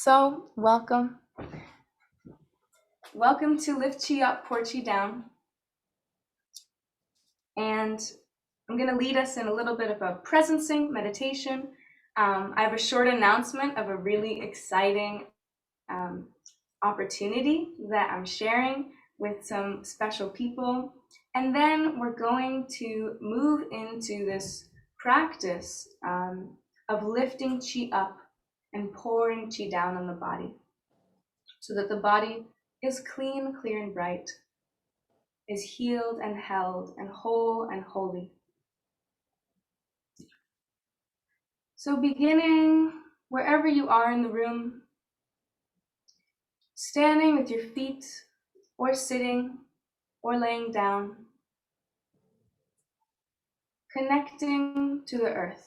So, welcome. Welcome to Lift Chi Up, Pour Chi Down. And I'm going to lead us in a little bit of a presencing meditation. I have a short announcement of a really exciting opportunity that I'm sharing with some special people. And then we're going to move into this practice of lifting chi up and pouring chi down on the body, so that the body is clean, clear, and bright, is healed and held, and whole and holy. So beginning wherever you are in the room, standing with your feet, or sitting, or laying down, connecting to the earth.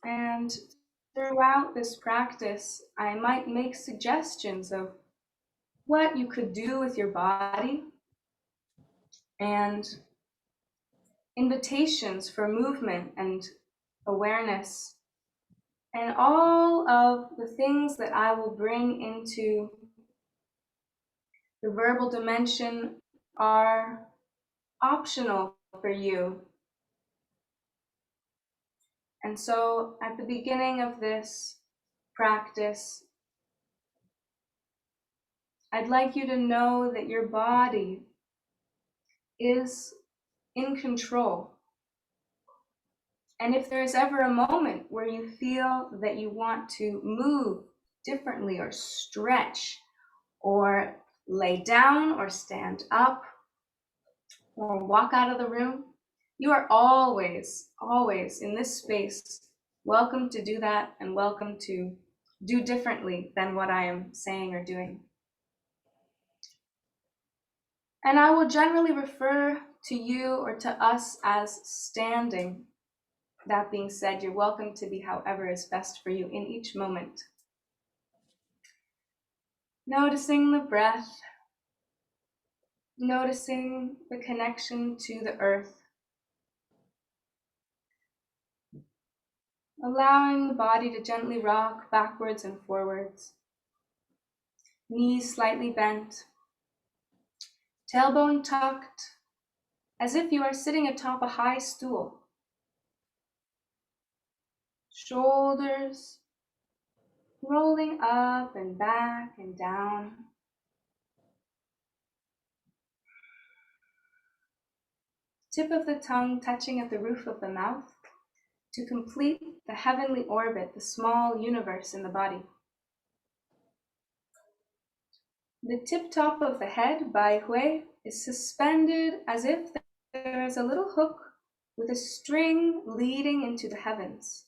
And throughout this practice, I might make suggestions of what you could do with your body and invitations for movement and awareness, and all of the things that I will bring into the verbal dimension are optional for you. And so at the beginning of this practice, I'd like you to know that your body is in control. And if there is ever a moment where you feel that you want to move differently, or stretch, or lay down, or stand up, or walk out of the room, you are always in this space welcome to do that, and welcome to do differently than what I am saying or doing. And I will generally refer to you or to us as standing. That being said, you're welcome to be however is best for you in each moment. Noticing the breath, noticing the connection to the earth, allowing the body to gently rock backwards and forwards, knees slightly bent, tailbone tucked, as if you are sitting atop a high stool. Shoulders rolling up and back and down. Tip of the tongue touching at the roof of the mouth to complete the heavenly orbit, the small universe in the body. The tip top of the head, bai hui, is suspended as if there is a little hook with a string leading into the heavens.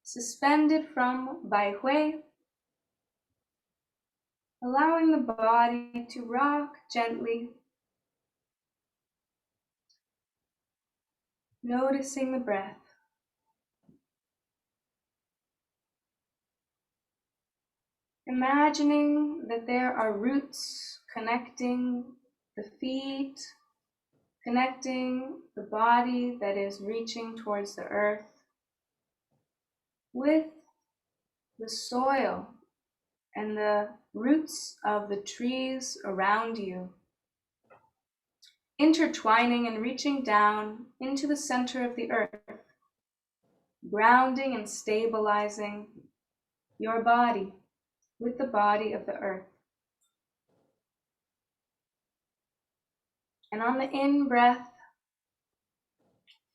Suspended from bai hui, allowing the body to rock gently, noticing the breath. Imagining that there are roots connecting the feet, connecting the body that is reaching towards the earth with the soil and the roots of the trees around you, intertwining and reaching down into the center of the earth, grounding and stabilizing your body with the body of the earth. And on the in-breath,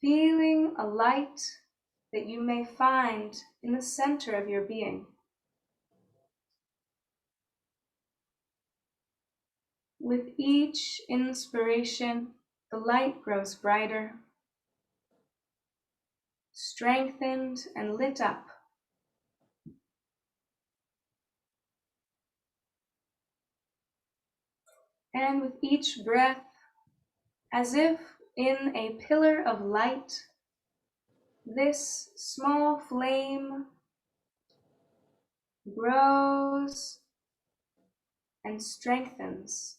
feeling a light that you may find in the center of your being. With each inspiration, the light grows brighter, strengthened and lit up. And with each breath, as if in a pillar of light, this small flame grows and strengthens.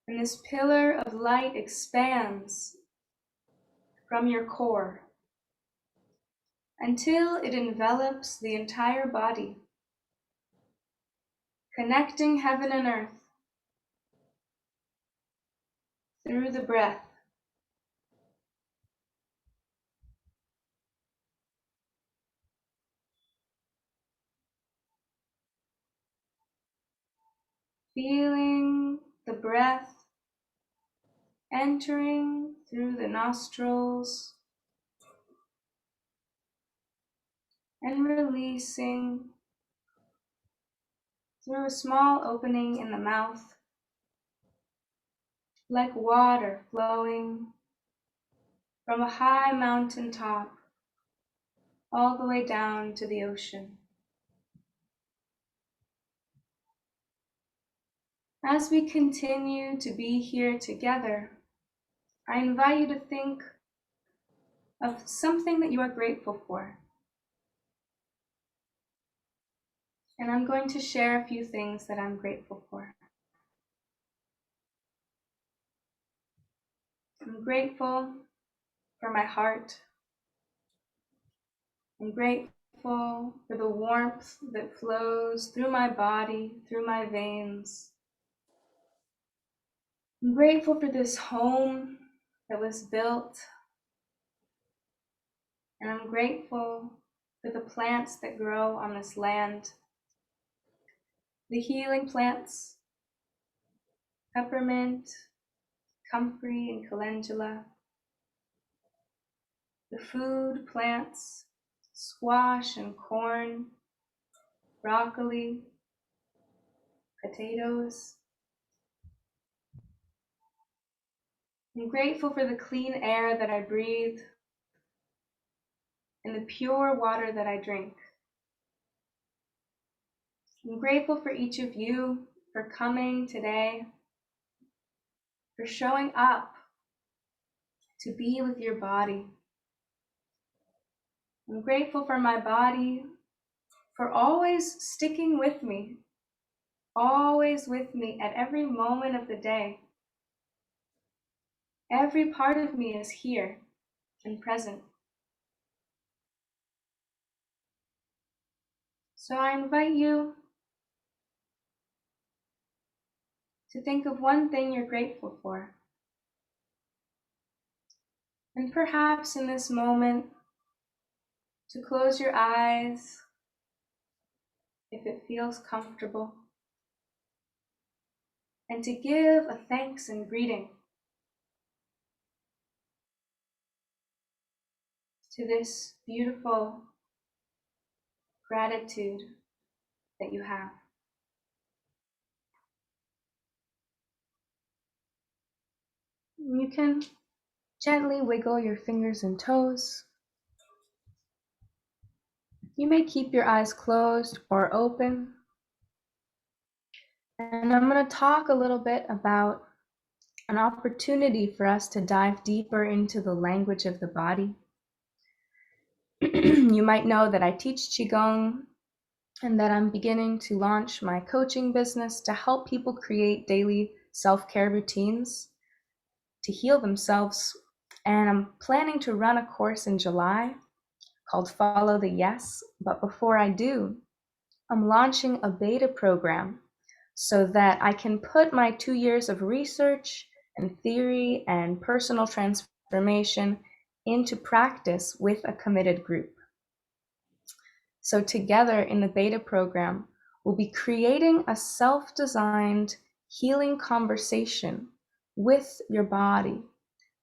And this pillar of light expands from your core until it envelops the entire body, connecting heaven and earth through the breath. Feeling the breath entering through the nostrils and releasing through a small opening in the mouth, like water flowing from a high mountain top all the way down to the ocean. As we continue to be here together, I invite you to think of something that you are grateful for. And I'm going to share a few things that I'm grateful for. I'm grateful for my heart. I'm grateful for the warmth that flows through my body, through my veins. I'm grateful for this home that was built. And I'm grateful for the plants that grow on this land. The healing plants, peppermint, comfrey, and calendula. The food plants, squash and corn, broccoli, potatoes. I'm grateful for the clean air that I breathe and the pure water that I drink. I'm grateful for each of you for coming today, for showing up to be with your body. I'm grateful for my body for always sticking with me, always with me at every moment of the day. Every part of me is here and present. So I invite you to think of one thing you're grateful for. And perhaps in this moment, to close your eyes if it feels comfortable, and to give a thanks and greeting to this beautiful gratitude that you have. You can gently wiggle your fingers and toes. You may keep your eyes closed or open. And I'm going to talk a little bit about an opportunity for us to dive deeper into the language of the body. You might know that I teach Qigong and that I'm beginning to launch my coaching business to help people create daily self-care routines to heal themselves. And I'm planning to run a course in July called Follow the Yes. But before I do, I'm launching a beta program so that I can put my 2 years of research and theory and personal transformation into practice with a committed group. So together in the beta program, we'll be creating a self-designed healing conversation with your body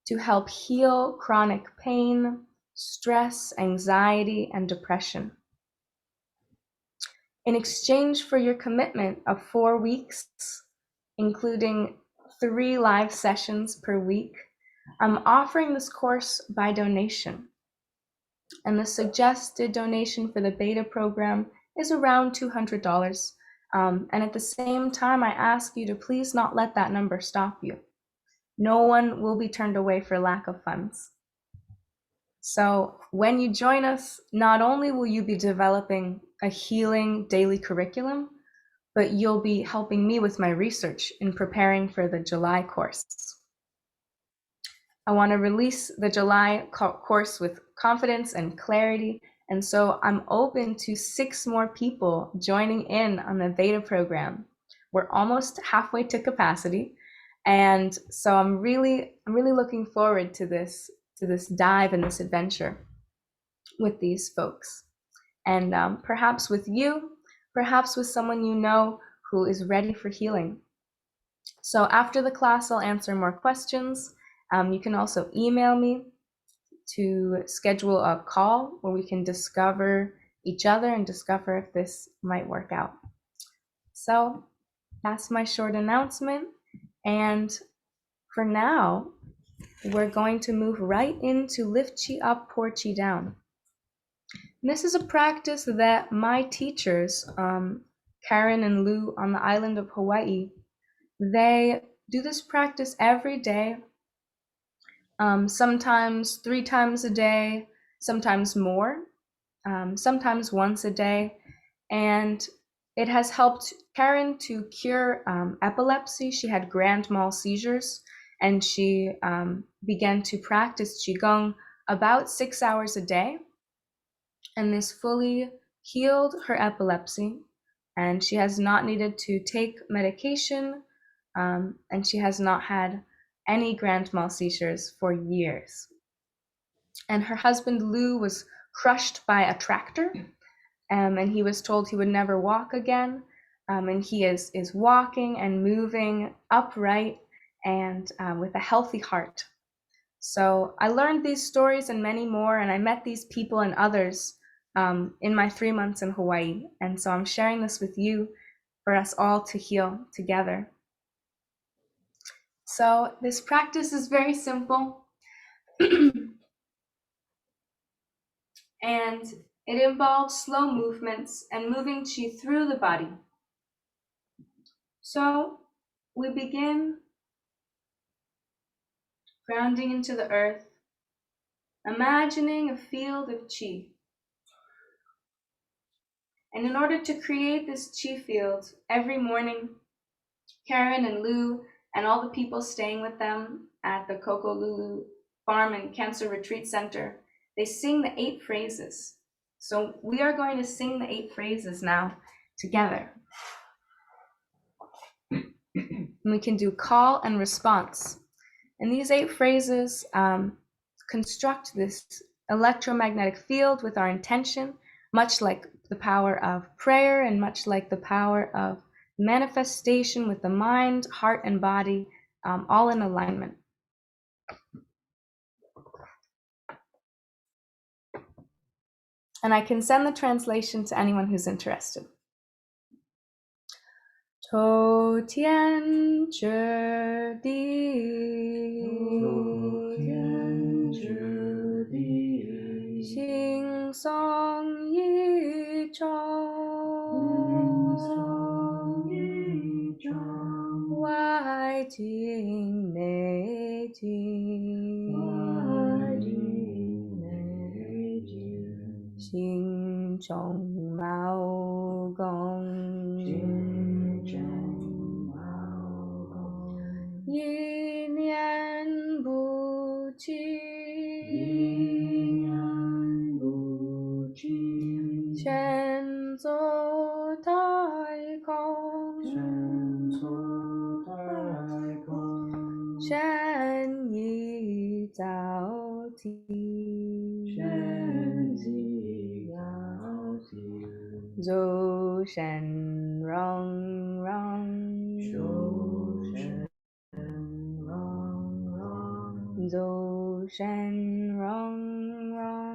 to help heal chronic pain, stress, anxiety, and depression. In exchange for your commitment of 4 weeks, including 3 live sessions per week, I'm offering this course by donation. And the suggested donation for the beta program is around $200. And at the same time, I ask you to please not let that number stop you. No one will be turned away for lack of funds. So when you join us, not only will you be developing a healing daily curriculum, but you'll be helping me with my research in preparing for the July course. I want to release the July course with confidence and clarity, and so I'm open to 6 more people joining in on the Veda program. We're almost halfway to capacity, and so I'm really looking forward to this dive and this adventure with these folks, and perhaps with you, perhaps with someone you know who is ready for healing. So after the class, I'll answer more questions. You can also email me to schedule a call where we can discover each other and discover if this might work out. So that's my short announcement. And for now, we're going to move right into lift chi up, pour chi down. And this is a practice that my teachers, Karen and Lou on the island of Hawaii, they do this practice every day, sometimes 3 times a day, sometimes more, sometimes once a day. And it has helped Karen to cure epilepsy. She had grand mal seizures, and she began to practice Qigong about 6 hours a day. And this fully healed her epilepsy, and she has not needed to take medication, and she has not had any grand mal seizures for years. And her husband Lou was crushed by a tractor, and he was told he would never walk again, and he is walking and moving upright and with a healthy heart. So I learned these stories and many more, and I met these people and others in my 3 months in Hawaii. And so I'm sharing this with you for us all to heal together. So this practice is very simple. And it involves slow movements and moving chi through the body. So we begin grounding into the earth, imagining a field of chi. And in order to create this chi field, every morning, Karen and Lou and all the people staying with them at the Coco Lulu Farm and Cancer Retreat Center, they sing the 8 phrases. So we are going to sing the 8 phrases now together. And we can do call and response. And these 8 phrases construct this electromagnetic field with our intention, much like the power of prayer and much like the power of manifestation with the mind, heart, and body, all in alignment. And I can send the translation to anyone who's interested. To tian zhi di, xing song yi zhong, wai jing nei jing, xing chong mao gong, yi nian bu qi, shen zuo tai gong, shen yi zao ti, zhou shen rong rong, zhou shen rong rong, zhou shen rong rong.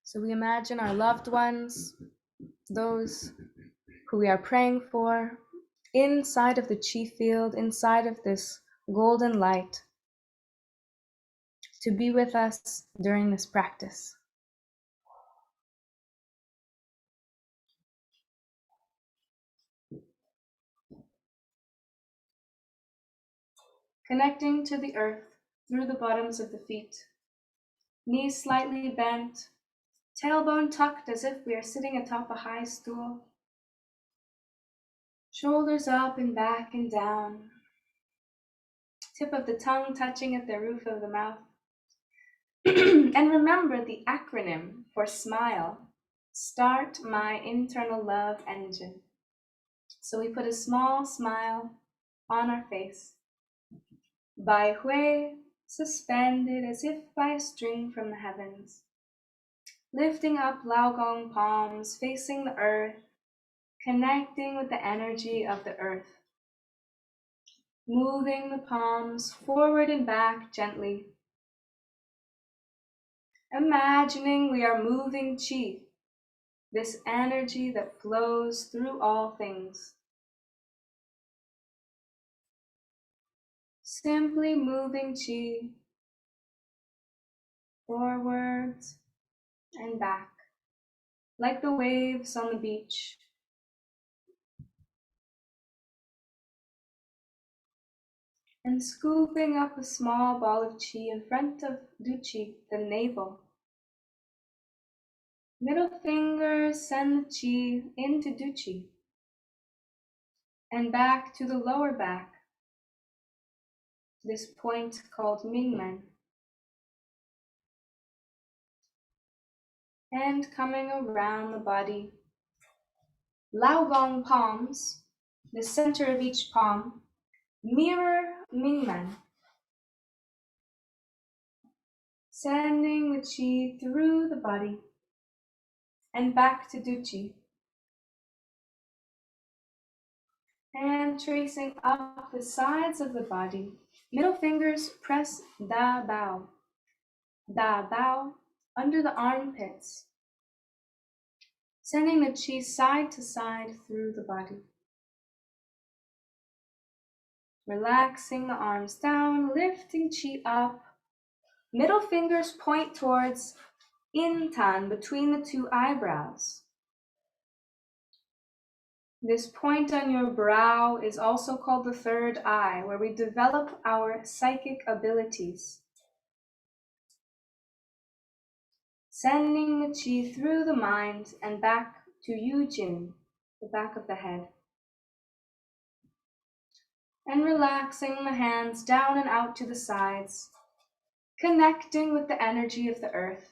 So we imagine our loved ones, those who we are praying for, inside of the chi field, inside of this golden light, to be with us during this practice. connecting to the earth through the bottoms of the feet. Knees slightly bent, tailbone tucked as if we are sitting atop a high stool. Shoulders up and back and down. Tip of the tongue touching at the roof of the mouth. And remember the acronym for SMILE. Start my internal love engine. So we put a small smile on our face. Bai Hui, suspended as if by a string from the heavens. Lifting up Lao Gong palms, facing the earth, connecting with the energy of the earth. Moving the palms forward and back gently. Imagining we are moving qi, this energy that flows through all things. Simply moving qi forwards and back, like the waves on the beach. And scooping up a small ball of qi in front of duchi, the navel. Middle finger send the qi into duchi and back to the lower back, this point called Mingmen. And coming around the body, Lao Gong palms, the center of each palm, mirror Mingmen, sending the qi through the body and back to duchi. And tracing up the sides of the body, middle fingers press da bao under the armpits, sending the qi side to side through the body. Relaxing the arms down, lifting qi up. Middle fingers point towards Intan, between the two eyebrows. This point on your brow is also called the third eye, where we develop our psychic abilities. Sending the qi through the mind and back to Yujin, the back of the head. And relaxing the hands down and out to the sides, connecting with the energy of the earth.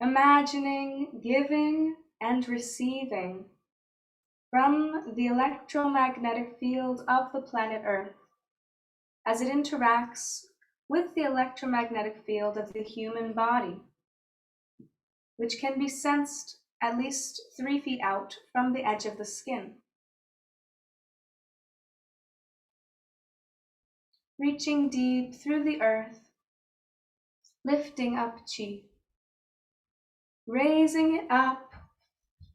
Imagining, giving, and receiving from the electromagnetic field of the planet Earth as it interacts with the electromagnetic field of the human body, which can be sensed at least 3 feet out from the edge of the skin. Reaching deep through the earth, lifting up qi, raising it up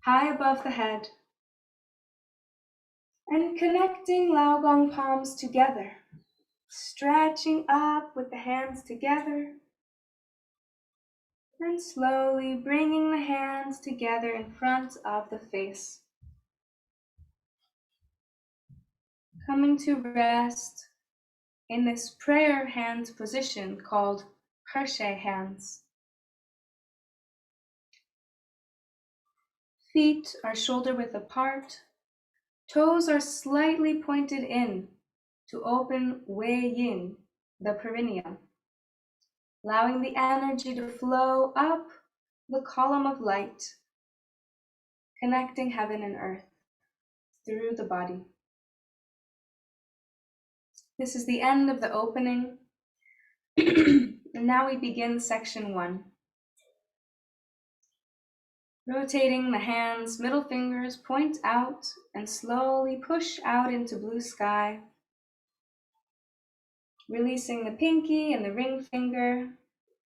high above the head, and connecting Lao Gong palms together, stretching up with the hands together, and slowly bringing the hands together in front of the face. Coming to rest in this prayer hand position called crochet hands. Feet are shoulder width apart. Toes are slightly pointed in to open Wei Yin, the perineum, allowing the energy to flow up the column of light, connecting heaven and earth through the body. This is the end of the opening. And now we begin section 1. Rotating the hands, middle fingers point out and slowly push out into blue sky. Releasing the pinky and the ring finger,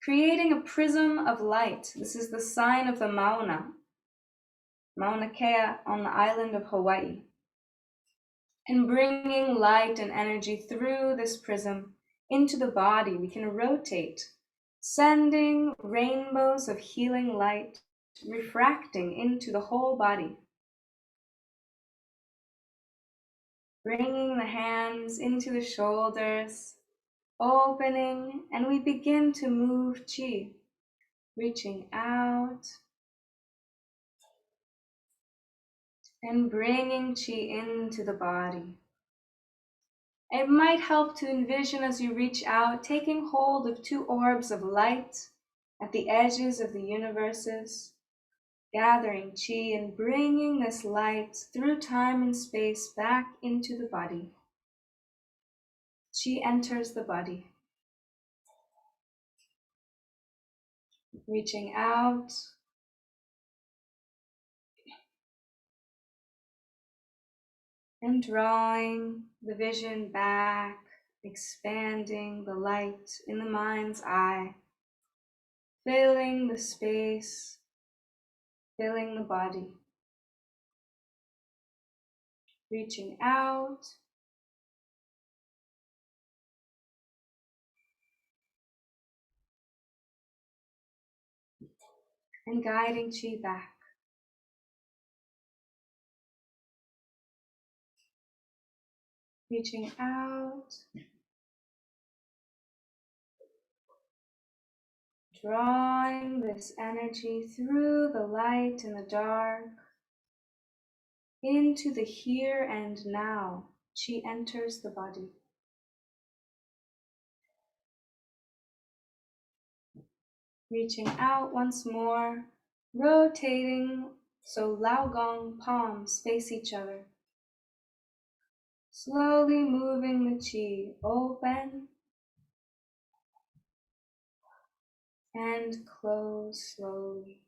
creating a prism of light. This is the sign of the Mauna Kea on the island of Hawaii. And bringing light and energy through this prism into the body, we can rotate, sending rainbows of healing light, refracting into the whole body. Bringing the hands into the shoulders, opening, and we begin to move chi, reaching out and bringing chi into the body. It might help to envision as you reach out, taking hold of two orbs of light at the edges of the universes, gathering chi and bringing this light through time and space back into the body. Chi enters the body, reaching out and drawing the vision back, expanding the light in the mind's eye, filling the space, filling the body, reaching out and guiding chi back. Reaching out, drawing this energy through the light and the dark into the here and now. Chi enters the body. Reaching out once more, rotating so Lao Gong palms face each other. Slowly moving the chi open and close slowly.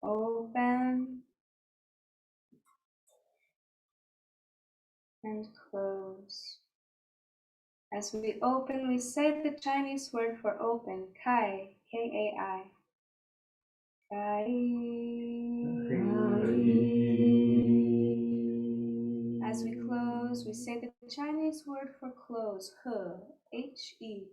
Open and close. As we open, we say the Chinese word for open, kai, K-A-I. Kai. As we close, we say the Chinese word for close, he, H-E.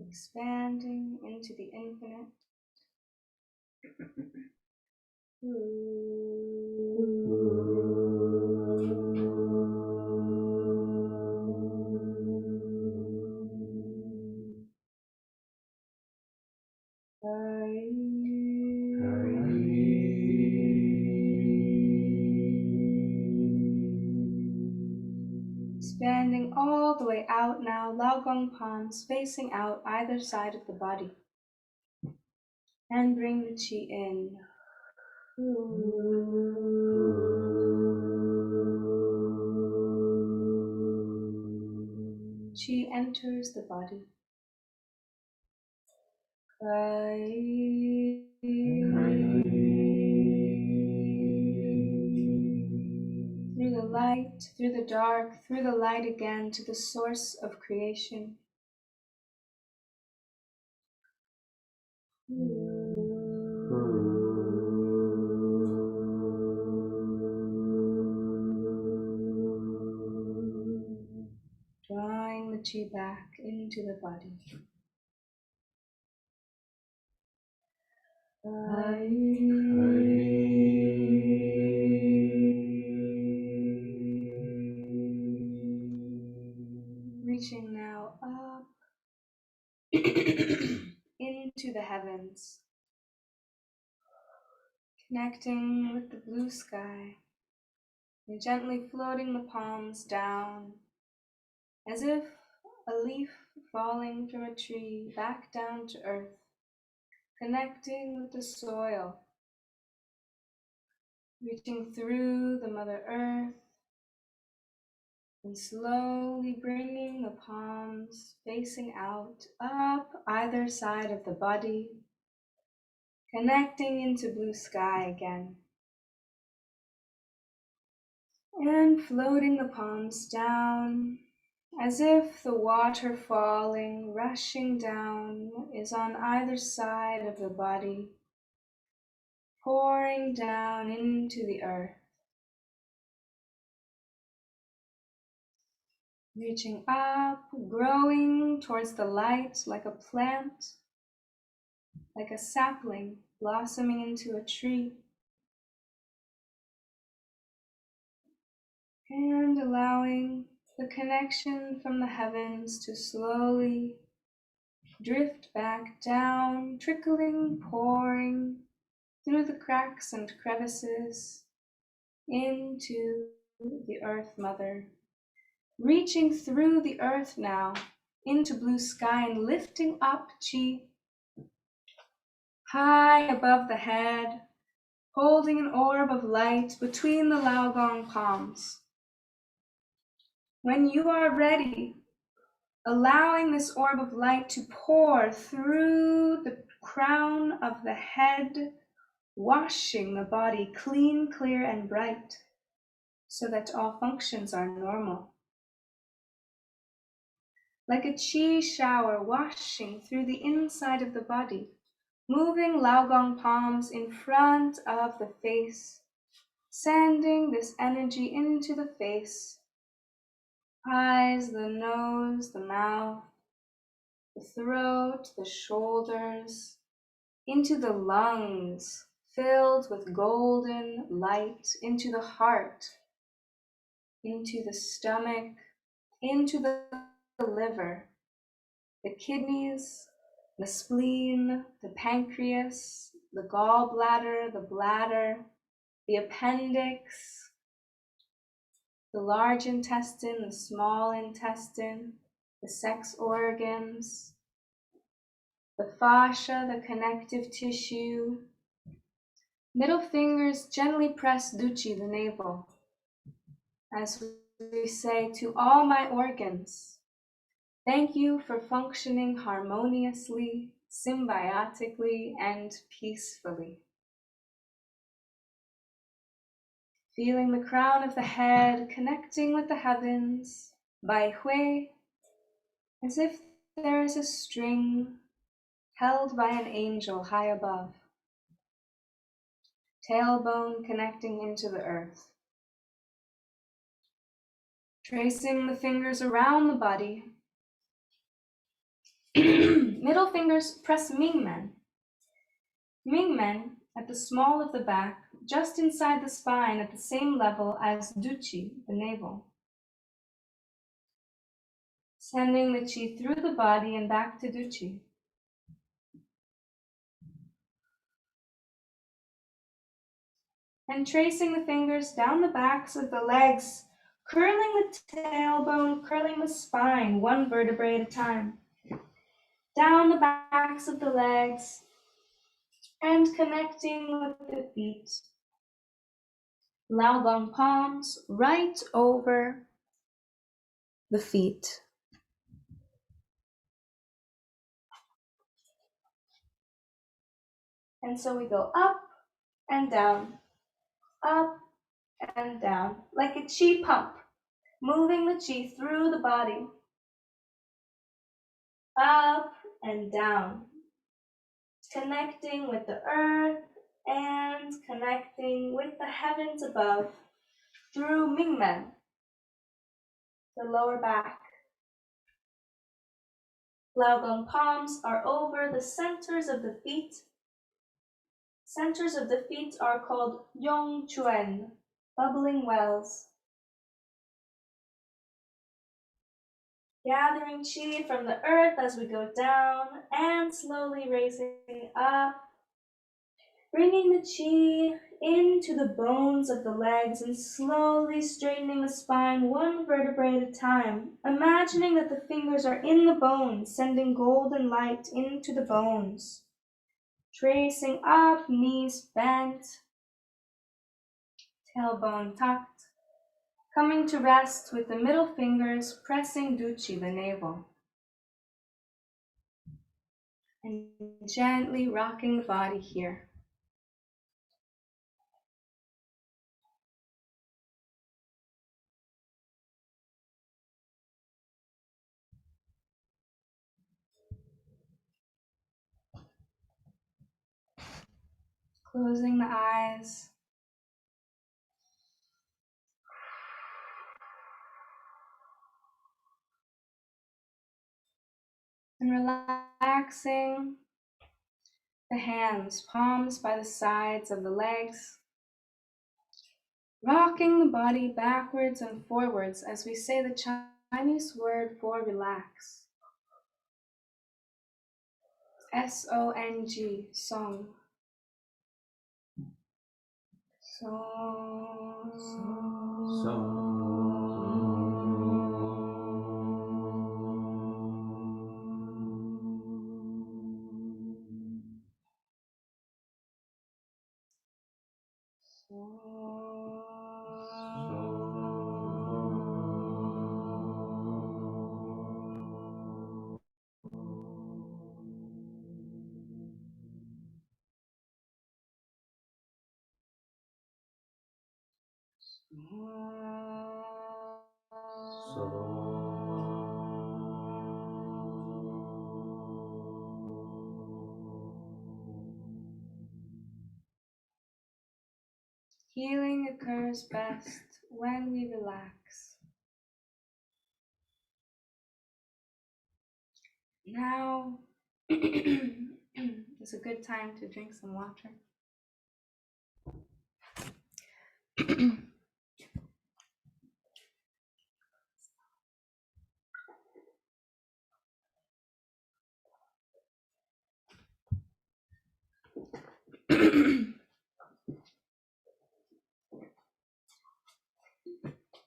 Expanding into the infinite. Expanding all the way out now, Lao Gong palms facing out either side of the body. And bring the chi in. Chi enters the body. Through the light, through the dark, through the light again to the source of creation. Drawing the chi back into the body. Reaching now up into the heavens, connecting with the blue sky, and gently floating the palms down, as if a leaf falling from a tree back down to earth, connecting with the soil, reaching through the Mother Earth, and slowly bringing the palms facing out, up either side of the body, connecting into blue sky again. And floating the palms down, as if the water falling, rushing down, is on either side of the body, pouring down into the earth, reaching up, growing towards the light like a plant, like a sapling blossoming into a tree, and allowing the connection from the heavens to slowly drift back down, trickling, pouring through the cracks and crevices into the Earth Mother, reaching through the earth now into blue sky and lifting up chi high above the head, holding an orb of light between the Lao Gong palms. When you are ready, allowing this orb of light to pour through the crown of the head, washing the body clean, clear, and bright, so that all functions are normal. Like a chi shower washing through the inside of the body, moving Laogong palms in front of the face, sending this energy into the face, eyes, the nose, the mouth, the throat, the shoulders, into the lungs, filled with golden light, into the heart, into the stomach, into the liver, the kidneys, the spleen, the pancreas, the gallbladder, the bladder, the appendix, the large intestine, the small intestine, the sex organs, the fascia, the connective tissue. Middle fingers gently press duchi, the navel, as we say to all my organs, thank you for functioning harmoniously, symbiotically, and peacefully. Feeling the crown of the head connecting with the heavens, bai hui, as if there is a string held by an angel high above. Tailbone connecting into the earth. Tracing the fingers around the body. Middle fingers press Mingmen. Mingmen at the small of the back, just inside the spine at the same level as Duchi, the navel. Sending the chi through the body and back to Duchi. And tracing the fingers down the backs of the legs, curling the tailbone, curling the spine, one vertebrae at a time. Down the backs of the legs and connecting with the feet. Laogong palms right over the feet. And so we go up and down, up and down, like a chi pump, moving the chi through the body, up and down, connecting with the earth and connecting with the heavens above through Mingmen, the lower back. Laogong palms are over the centers of the feet. Centers of the feet are called Yong Chuen, bubbling wells. Gathering chi from the earth as we go down and slowly raising up. Bringing the chi into the bones of the legs and slowly straightening the spine one vertebrae at a time. Imagining that the fingers are in the bones, sending golden light into the bones. Tracing up, knees bent, tailbone tucked. Coming to rest with the middle fingers pressing Duchi, the navel. And gently rocking the body here. Closing the eyes. And relaxing the hands, palms by the sides of the legs. Rocking the body backwards and forwards as we say the Chinese word for relax. S-O-N-G, song. Song. Healing occurs best when we relax. Now is a good time to drink some water.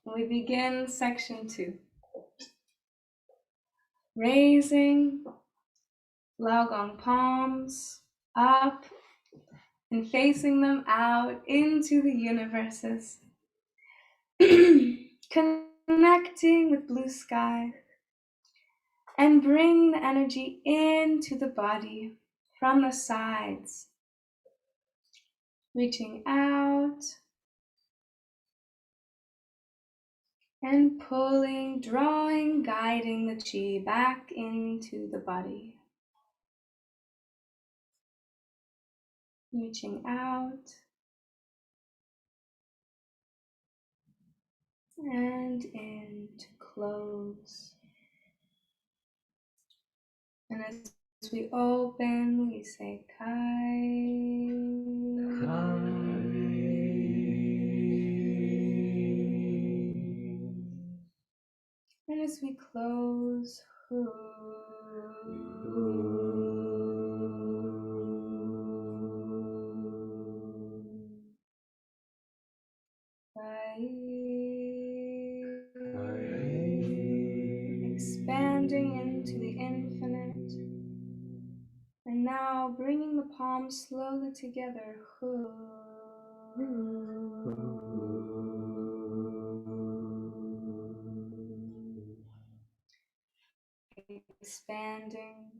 We begin section 2. Raising Laogong palms up and facing them out into the universes. Connecting with blue sky and bring the energy into the body from the sides. Reaching out and pulling, drawing, guiding the chi back into the body. Reaching out and in to close. And as we open, we say Kai. And as we close, Hu. Expanding into the infinite. And now bringing the palms slowly together. Expanding.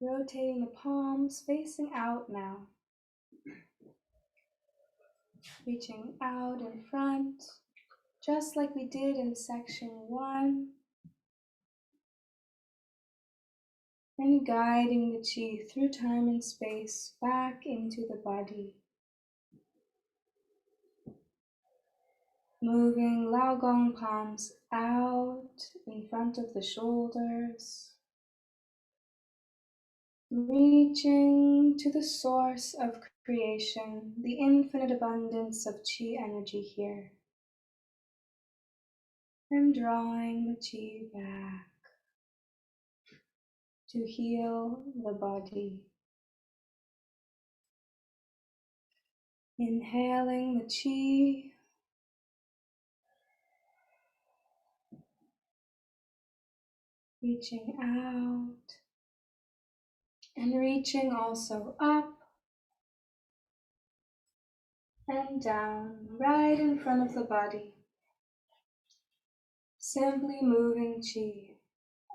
Rotating the palms, facing out now. Reaching out in front, just like we did in section 1. And guiding the chi through time and space back into the body. Moving Laogong palms out in front of the shoulders. Reaching to the source of creation, the infinite abundance of chi energy here. And drawing the chi back to heal the body. Inhaling the chi, reaching out, and reaching also up and down, right in front of the body. Simply moving chi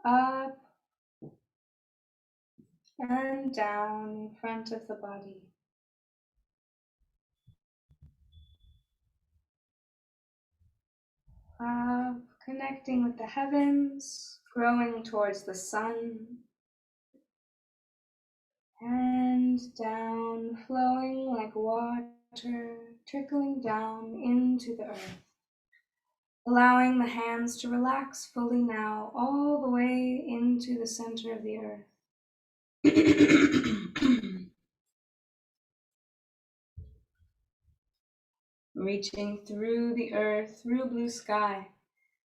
up and down in front of the body. Up, connecting with the heavens, growing towards the sun, and down, flowing like water, trickling down into the earth. Allowing the hands to relax fully now, all the way into the center of the earth. Reaching through the earth, through blue sky,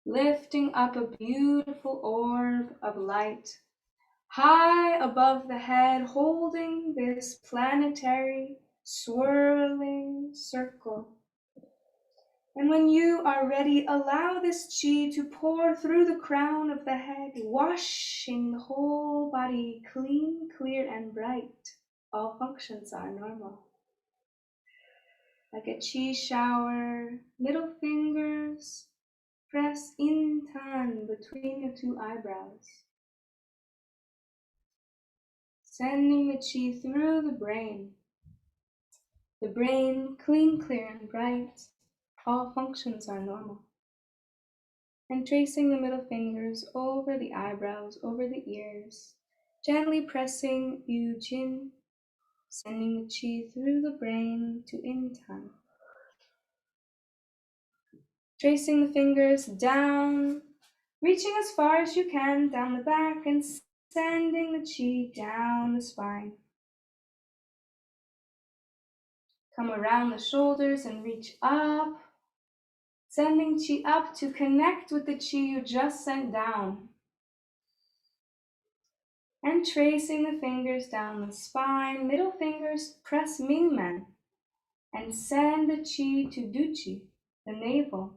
lifting up a beautiful orb of light, high above the head, holding this planetary swirling circle. And when you are ready, allow this chi to pour through the crown of the head, washing the whole body clean, clear, and bright. All functions are normal. Like a chi shower, middle fingers press in tan between your two eyebrows. Sending the chi through the brain. The brain clean, clear, and bright. All functions are normal. And tracing the middle fingers over the eyebrows, over the ears, gently pressing Yu Jin, sending the chi through the brain to Intan. Tracing the fingers down, reaching as far as you can down the back and sending the chi down the spine. Come around the shoulders and reach up, sending chi up to connect with the chi you just sent down. And tracing the fingers down the spine, middle fingers press Mingmen and send the chi to Duchi, the navel.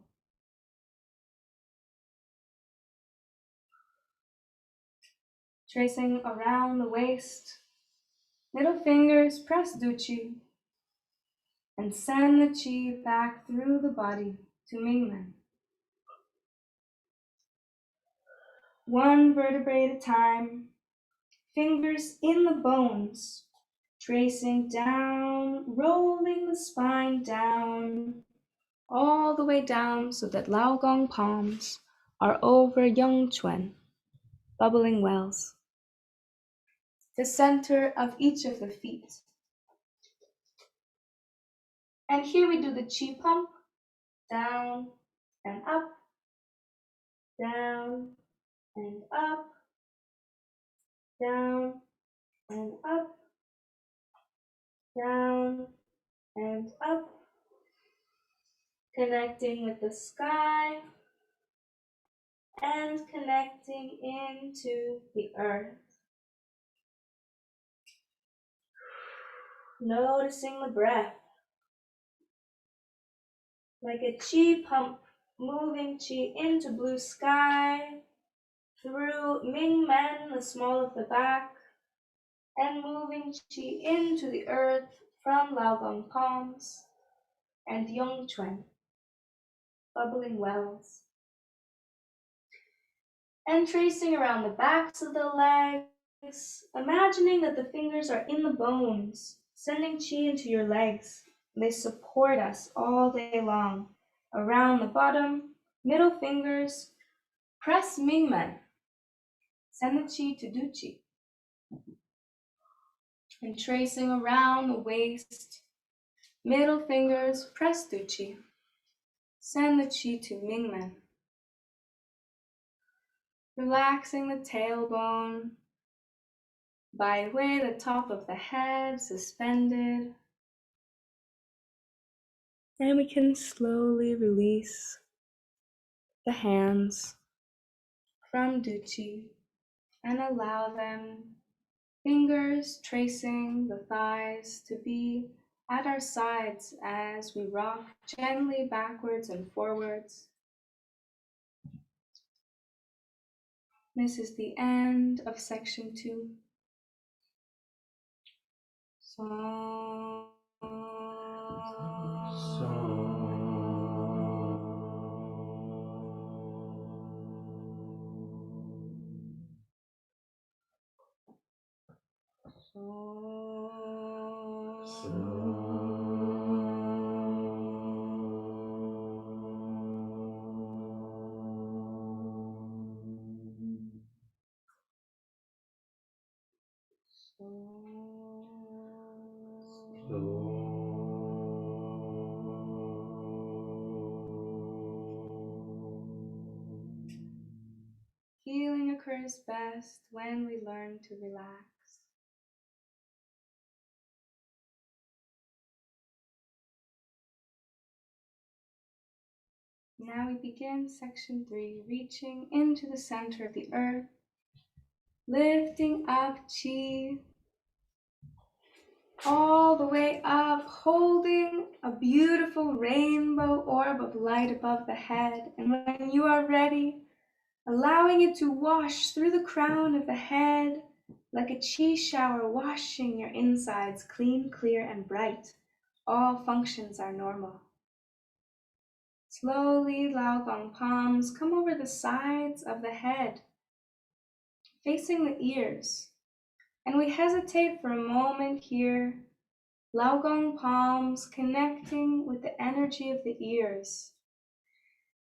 Tracing around the waist, middle fingers press Duchi and send the chi back through the body to Mingmen. One vertebrae at a time, fingers in the bones, tracing down, rolling the spine down, all the way down so that Lao Gong palms are over Yung Chuen, bubbling wells, the center of each of the feet. And here we do the chi pump, down and up, down and up, down and up, down and up, connecting with the sky and connecting into the earth. Noticing the breath, like a chi pump, moving chi into blue sky, through Mingmen, the small of the back, and moving chi into the earth from Laogong palms and Yongchuan, bubbling wells. And tracing around the backs of the legs, imagining that the fingers are in the bones, sending chi into your legs. They support us all day long. Around the bottom, middle fingers, press Mingmen. Send the chi to Duchi. And tracing around the waist, middle fingers, press Duchi. Send the chi to Mingmen. Relaxing the tailbone, by way the top of the head suspended. And we can slowly release the hands from Duchi and allow them, fingers tracing the thighs, to be at our sides as we rock gently backwards and forwards. This is the end of section 2. So healing occurs best when we learn to relax. Now we begin section 3, reaching into the center of the earth, lifting up chi all the way up, holding a beautiful rainbow orb of light above the head. And when you are ready, allowing it to wash through the crown of the head like a chi shower, washing your insides clean, clear, and bright. All functions are normal. Slowly, Lao Gong palms come over the sides of the head, facing the ears. And we hesitate for a moment here, Lao Gong palms connecting with the energy of the ears.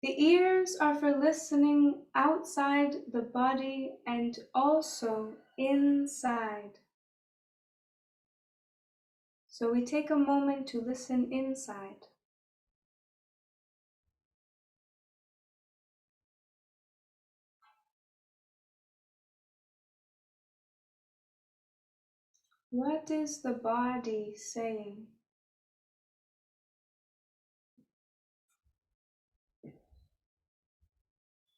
The ears are for listening outside the body and also inside. So we take a moment to listen inside. What is the body saying?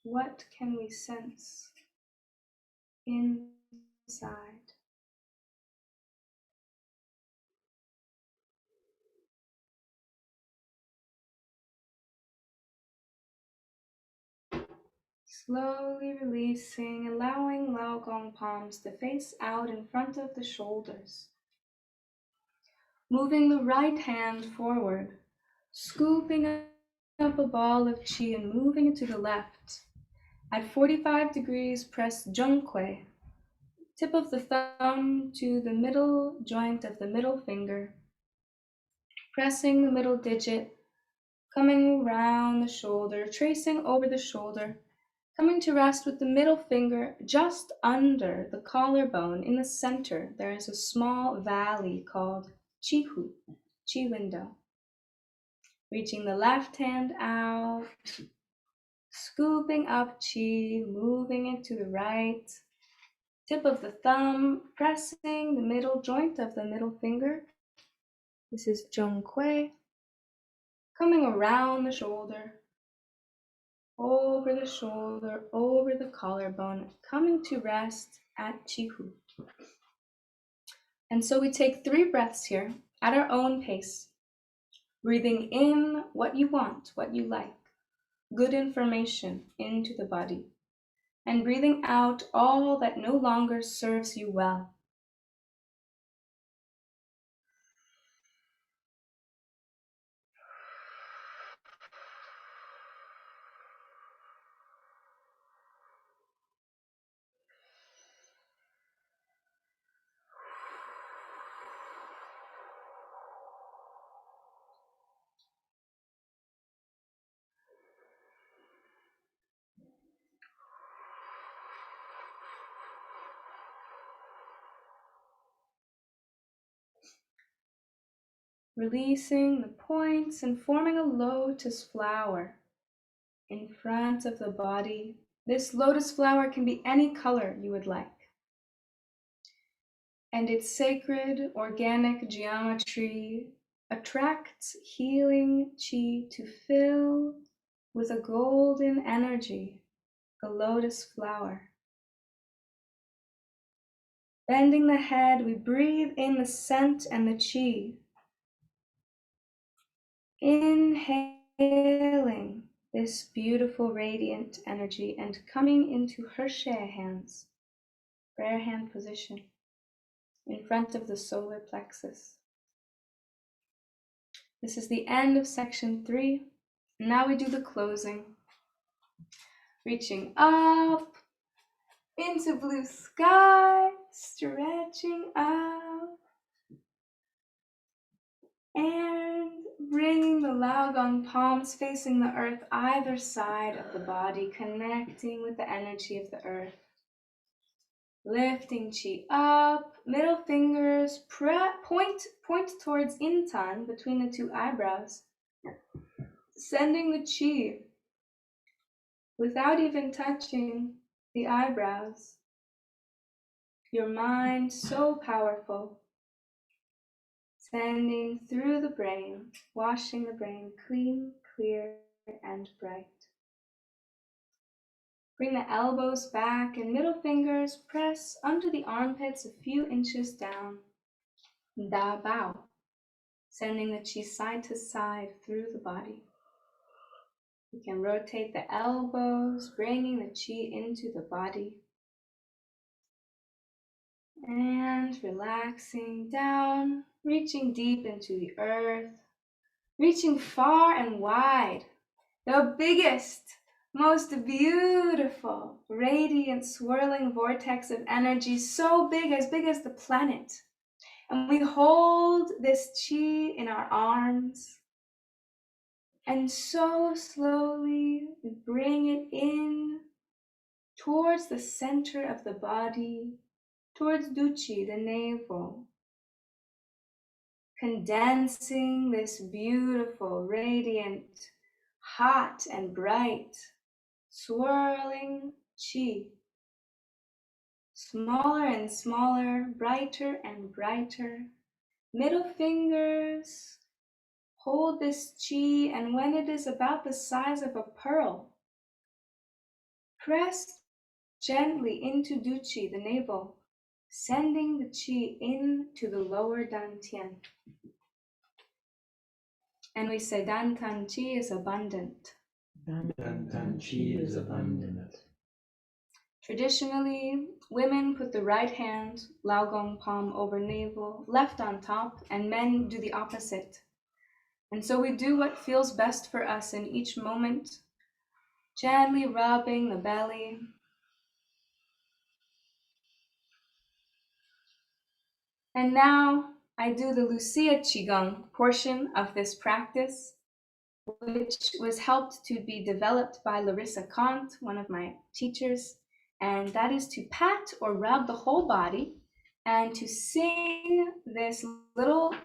What can we sense inside? Slowly releasing, allowing Lao Gong palms to face out in front of the shoulders. Moving the right hand forward, scooping up a ball of qi and moving it to the left. At 45 degrees, press zhenghui, tip of the thumb to the middle joint of the middle finger, pressing the middle digit, coming around the shoulder, tracing over the shoulder, coming to rest with the middle finger just under the collarbone. In the center, there is a small valley called Chihu, Chi window. Reaching the left hand out, scooping up Chi, moving it to the right. Tip of the thumb, pressing the middle joint of the middle finger. This is Zhenghui. Coming around the shoulder, over the collarbone, coming to rest at Chihu. And so we take 3 breaths here at our own pace, breathing in what you want, what you like, good information into the body, and breathing out all that no longer serves you well. Releasing the points and forming a lotus flower in front of the body. This lotus flower can be any color you would like. And its sacred organic geometry attracts healing chi to fill with a golden energy, the lotus flower. Bending the head, we breathe in the scent and the chi. Inhaling this beautiful radiant energy and coming into Hershey hands, prayer hand position, in front of the solar plexus. This is the end of section 3. Now we do the closing. Reaching up into blue sky, stretching up, and bringing the Laogong palms facing the earth either side of the body, connecting with the energy of the earth. Lifting chi up, middle fingers point towards Intan between the two eyebrows. Sending the chi without even touching the eyebrows. Your mind so powerful. Sending through the brain, washing the brain clean, clear, and bright. Bring the elbows back and middle fingers press under the armpits a few inches down. Da Bao. Sending the chi side to side through the body. You can rotate the elbows, bringing the chi into the body. And relaxing down, reaching deep into the earth, reaching far and wide. The biggest, most beautiful, radiant, swirling vortex of energy, so big as the planet. And we hold this chi in our arms. And so slowly we bring it in towards the center of the body, towards Duchi, the navel. Condensing this beautiful, radiant, hot and bright, swirling chi. Smaller and smaller, brighter and brighter. Middle fingers hold this chi, and when it is about the size of a pearl, press gently into Duchi, the navel, sending the chi into the lower dantian. And we say dantan chi is abundant. Dantan chi is abundant. Traditionally, women put the right hand, Laogong palm over navel, left on top, and men do the opposite. And so we do what feels best for us in each moment, gently rubbing the belly. And now I do the Lucia Qigong portion of this practice, which was helped to be developed by Larissa Kant, one of my teachers, and that is to pat or rub the whole body and to sing this little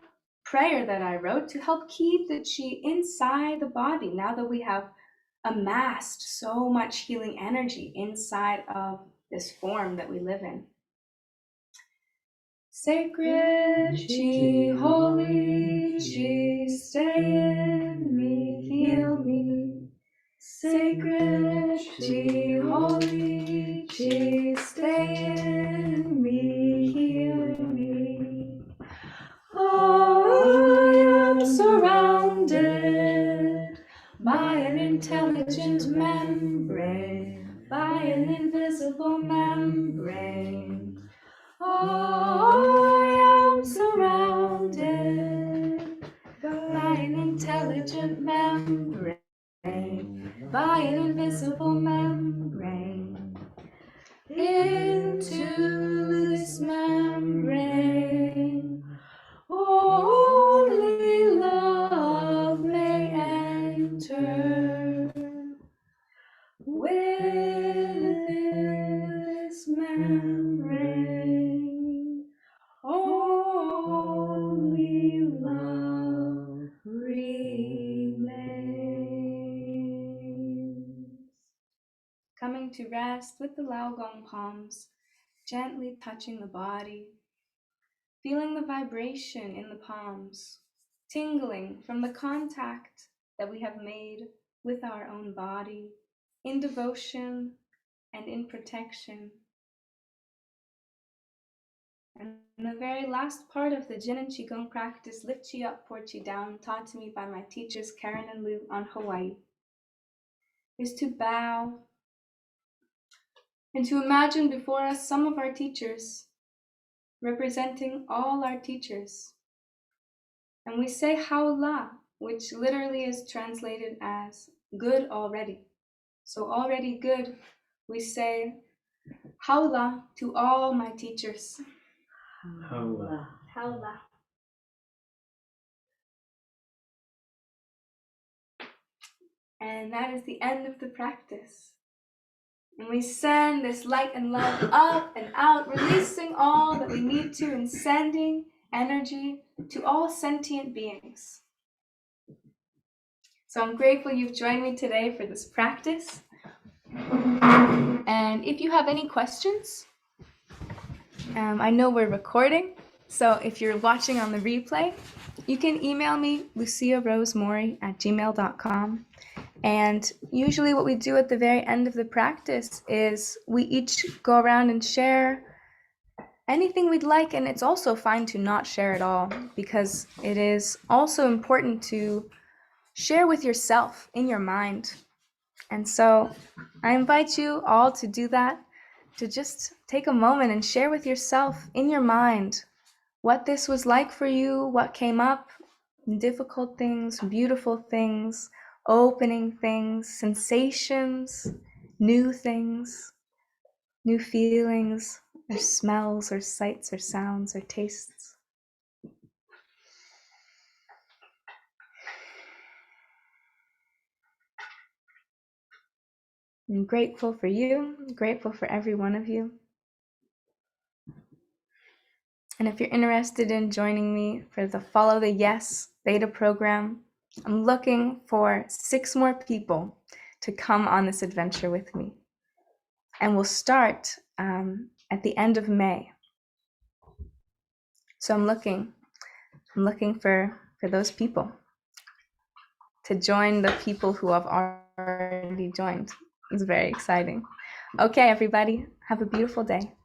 prayer that I wrote to help keep the chi inside the body now that we have amassed so much healing energy inside of this form that we live in. Sacred chi, holy chi, stay in me, heal me. Sacred chi, holy chi, stay in me, heal me. I am surrounded by an intelligent membrane, by an invisible membrane. I am surrounded by an intelligent membrane, by an invisible membrane. Into this membrane, only love may enter. Within this membrane, only love remains. Coming to rest with the Laogong palms, gently touching the body, feeling the vibration in the palms, tingling from the contact that we have made with our own body, in devotion and in protection. And the very last part of the Jin and Qigong practice, lift chi up, pour chi down, taught to me by my teachers Karen and Lou on Hawaii, is to bow and to imagine before us some of our teachers, representing all our teachers. And we say Haula, which literally is translated as good already. So already good, we say Haula to all my teachers. Haula. Haula. And that is the end of the practice. And we send this light and love up and out, releasing all that we need to and sending energy to all sentient beings. So I'm grateful you've joined me today for this practice. And if you have any questions, I know we're recording, so if you're watching on the replay, you can email me, lucia-morey@gmail.com. And usually what we do at the very end of the practice is we each go around and share anything we'd like, and it's also fine to not share at all, because it is also important to share with yourself in your mind. And so I invite you all to do that, to just take a moment and share with yourself in your mind what this was like for you, what came up, difficult things, beautiful things, opening things, sensations, new things, new feelings, or smells, or sights, or sounds, or tastes. I'm grateful for you, I'm grateful for every one of you. And if you're interested in joining me for the Follow the Yes beta program, I'm looking for 6 more people to come on this adventure with me. And we'll start at the end of May. So I'm looking for those people to join the people who have already joined. It's very exciting. Okay, everybody, have a beautiful day.